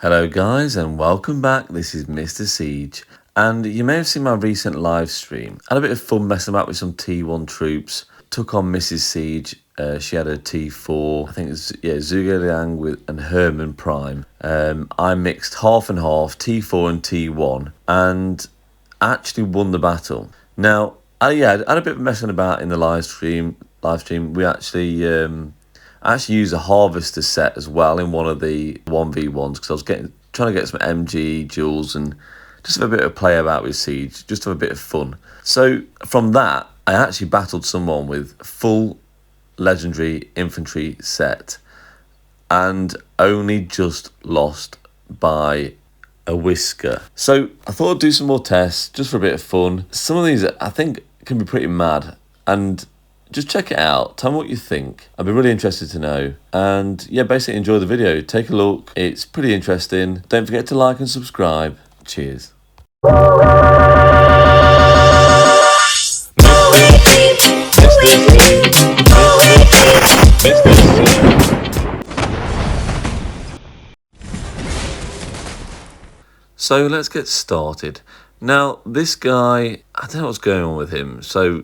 Hello guys and welcome back. This is Mr. Siege, and you may have seen my recent live stream. I had a bit of fun messing about with some T1 troops. Took on Mrs. Siege. She had a T4, I think it's Zhuge Liang and Herman Prime. I mixed half and half, T4 and T1, and actually won the battle. Now, I had a bit of messing about in the live stream. We I actually used a harvester set as well in one of the 1v1s because I was trying to get some MG duels and just have a bit of play about with Siege, just have a bit of fun. So from that, I actually battled someone with full legendary infantry set and only just lost by a whisker. So I thought I'd do some more tests just for a bit of fun. Some of these I think can be pretty mad, and just check it out. Tell me what you think. I'd be really interested to know. And yeah, basically enjoy the video. Take a look. It's pretty interesting. Don't forget to like and subscribe. Cheers. So let's get started. Now, this guy, I don't know what's going on with him. So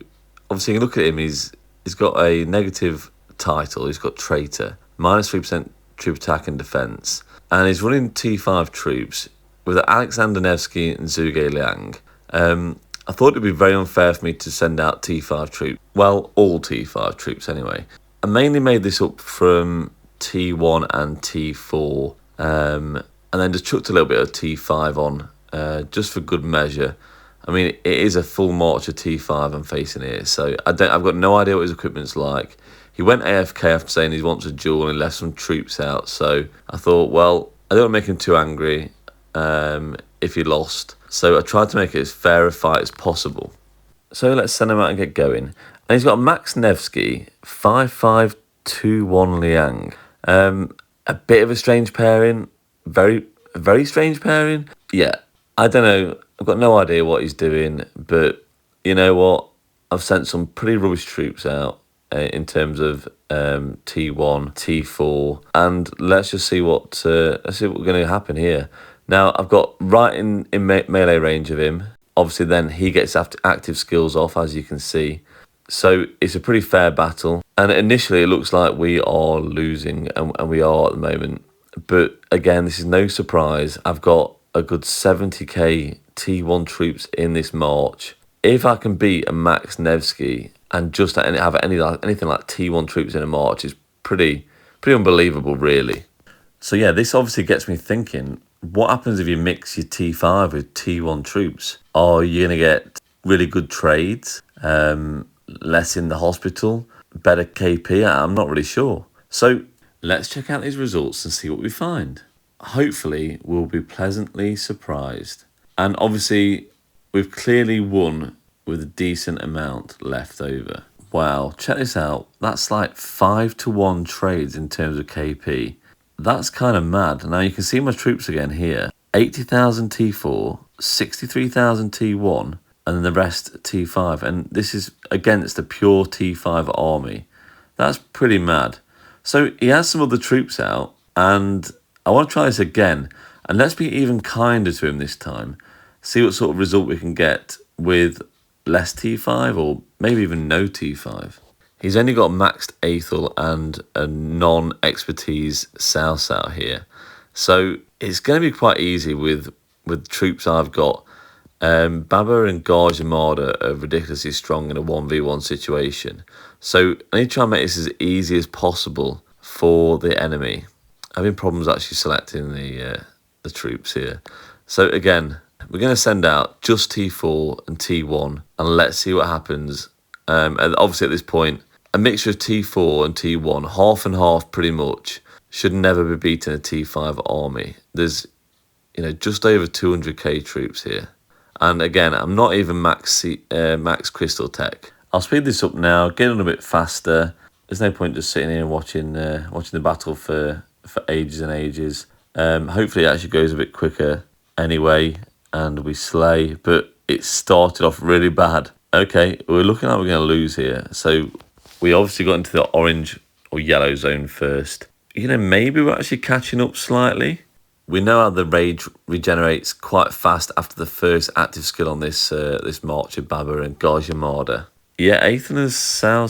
obviously, you can look at him, he's got a negative title, he's got traitor, -3% troop attack and defence, and he's running T5 troops with Alexander Nevsky and Zhuge Liang. I thought it'd be very unfair for me to send out T5 troops, well, all T5 troops anyway. I mainly made this up from T1 and T4, and then just chucked a little bit of T5 on, just for good measure. I mean, it is a full march of T5 I'm facing here, so I've got no idea what his equipment's like. He went AFK after saying he wants a duel and he left some troops out, so I thought, well, I don't want to make him too angry if he lost, so I tried to make it as fair a fight as possible. So let's send him out and get going. And he's got Max Nevsky, 5521 Liang. A bit of a strange pairing, very strange pairing. Yeah, I don't know. I've got no idea what he's doing, but you know what? I've sent some pretty rubbish troops out in terms of T1, T4, and let's just see what's going to happen here. Now, I've got right in melee range of him. Obviously, then he gets active skills off, as you can see. So it's a pretty fair battle. And initially, it looks like we are losing, and we are at the moment. But again, this is no surprise. I've got a good 70k T1 troops in this march. If I can beat a Max Nevsky and just have anything like T1 troops in a march is pretty unbelievable, really. So yeah, this obviously gets me thinking, what happens if you mix your T5 with T1 troops? Are you going to get really good trades, less in the hospital, better KP? I'm not really sure. So let's check out these results and see what we find. Hopefully, we'll be pleasantly surprised. And obviously, we've clearly won with a decent amount left over. Wow, check this out. That's like 5-to-1 trades in terms of KP. That's kind of mad. Now you can see my troops again here. 80,000 T4, 63,000 T1, and then the rest T5. And this is against a pure T5 army. That's pretty mad. So he has some other troops out, and I want to try this again. And let's be even kinder to him this time. See what sort of result we can get with less T5 or maybe even no T5. He's only got maxed Aethel and a non-expertise South out here. So it's going to be quite easy with troops I've got. Baba and Gaj Armada are ridiculously strong in a 1v1 situation. So I need to try and make this as easy as possible for the enemy. Having problems actually selecting the troops here. So again, we're going to send out just T4 and T1 and let's see what happens. And obviously at this point, a mixture of T4 and T1, half and half pretty much, should never be beaten a T5 army. There's, just over 200k troops here. And again, I'm not even max crystal tech. I'll speed this up now, get on a bit faster. There's no point just sitting here and watching the battle for ages and ages. Hopefully it actually goes a bit quicker anyway, and we slay. But it started off really bad. Okay, we're looking like we're going to lose here. So we obviously got into the orange or yellow zone first. Maybe we're actually catching up slightly. we know how the rage regenerates quite fast after the first active skill on this this March of Baba and Gajamada. Yeah, 8th and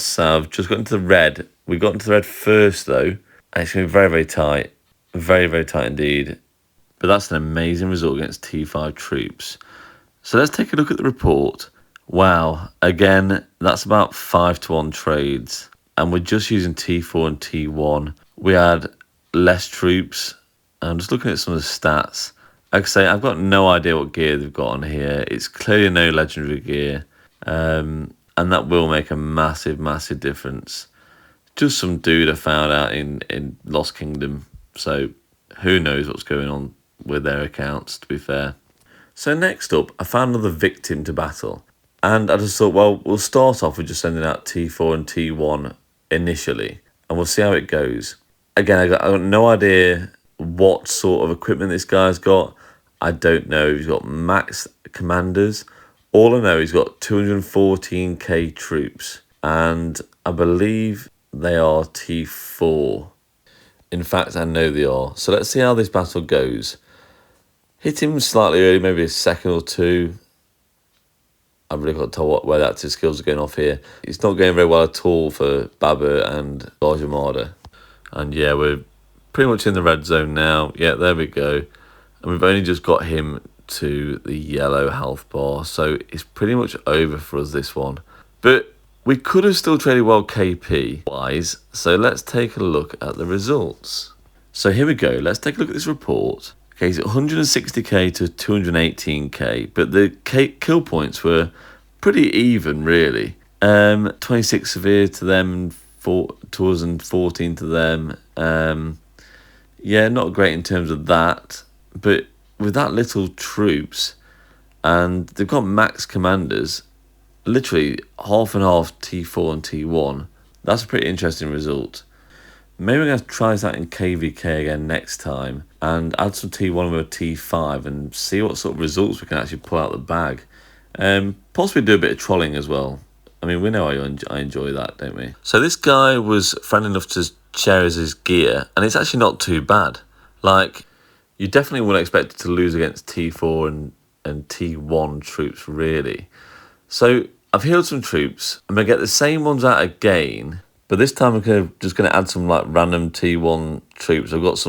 South just got into the red. We got into the red first though, and it's going to be very, very tight. Very, very tight indeed. But that's an amazing result against T5 troops. So let's take a look at the report. Wow, again, that's about 5-1 trades. And we're just using T4 and T1. We had less troops. I'm just looking at some of the stats. Like I say, I've got no idea what gear they've got on here. It's clearly no legendary gear. And that will make a massive, massive difference. Just some dude I found out in Lost Kingdom. So who knows what's going on with their accounts, to be fair. So next up, I found another victim to battle. And I just thought, well, we'll start off with just sending out T4 and T1 initially. And we'll see how it goes. Again, I got no idea what sort of equipment this guy's got. I don't know. He's got max commanders. All I know, he's got 214k troops. And I believe they are T4. In fact, I know they are. So let's see how this battle goes. Hit him slightly early, maybe a second or two. I've really got to tell where the active skills are going off here. It's not going very well at all for Baba and Gajamada. And yeah, we're pretty much in the red zone now. Yeah, there we go. And we've only just got him to the yellow health bar. So it's pretty much over for us, this one. But we could have still traded well KP-wise. So let's take a look at the results. So here we go. Let's take a look at this report. Okay, he's at 160k to 218k, but the kill points were pretty even, really. 26 severe to them, to us, and 14 to them. Yeah, not great in terms of that, but with that little troops, and they've got max commanders, literally half and half T4 and T1. That's a pretty interesting result. Maybe we're going to try that in KVK again next time and add some T1 with a T5 and see what sort of results we can actually pull out the bag. Possibly do a bit of trolling as well. I mean, we know I enjoy that, don't we? So this guy was friendly enough to share his gear, and it's actually not too bad. Like, you definitely wouldn't expect it to lose against T4 and T1 troops, really. So I've healed some troops. I'm going to get the same ones out again. But this time I'm just going to add some like random T1 troops. I've got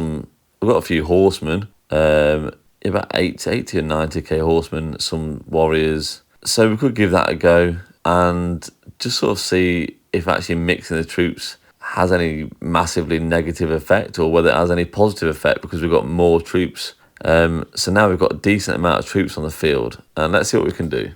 a few horsemen, about 80 or 90k horsemen, some warriors. So we could give that a go and just sort of see if actually mixing the troops has any massively negative effect or whether it has any positive effect because we've got more troops. So now we've got a decent amount of troops on the field and let's see what we can do.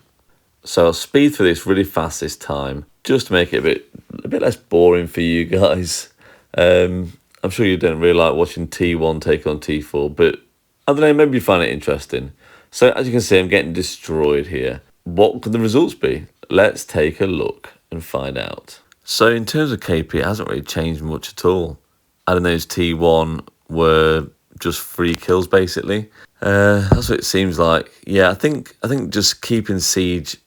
So I'll speed through this really fast this time, just to make it a bit less boring for you guys. I'm sure you don't really like watching T1 take on T4, but I don't know, maybe you find it interesting. So as you can see, I'm getting destroyed here. What could the results be? Let's take a look and find out. So in terms of KP, it hasn't really changed much at all. Adding those T1 were just 3 kills basically. That's what it seems like. Yeah, I think just keeping siege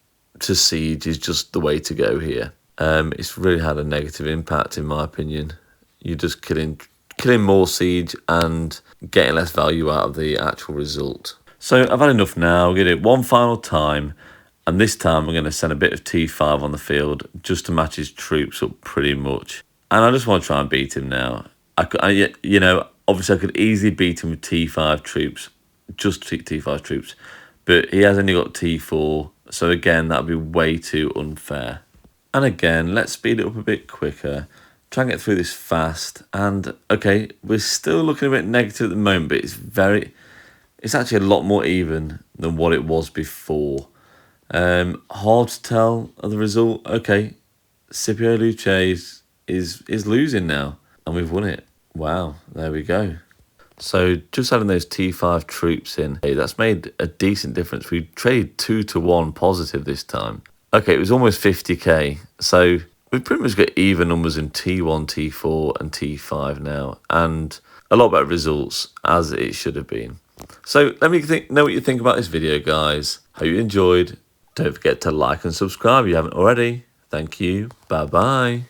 to siege is just the way to go here. It's really had a negative impact in my opinion. You're just killing more siege and getting less value out of the actual result. So I've had enough now. We're going to do it one final time, and this time we're going to send a bit of T5 on the field just to match his troops up pretty much. And I just want to try and beat him now. You know, obviously I could easily beat him with T5 troops, just T5 troops, but he has only got T4. So again, that would be way too unfair. And again, let's speed it up a bit quicker. Try and get through this fast. And okay, we're still looking a bit negative at the moment, but it's actually a lot more even than what it was before. Hard to tell of the result. Okay, Scipio Luce is losing now, and we've won it. Wow, there we go. So just adding those T5 troops in, hey, that's made a decent difference. We traded 2-1 positive this time. Okay, it was almost 50k. So we've pretty much got even numbers in T1, T4 and T5 now. And a lot better results as it should have been. So let me know what you think about this video, guys. Hope you enjoyed. Don't forget to like and subscribe if you haven't already. Thank you. Bye-bye.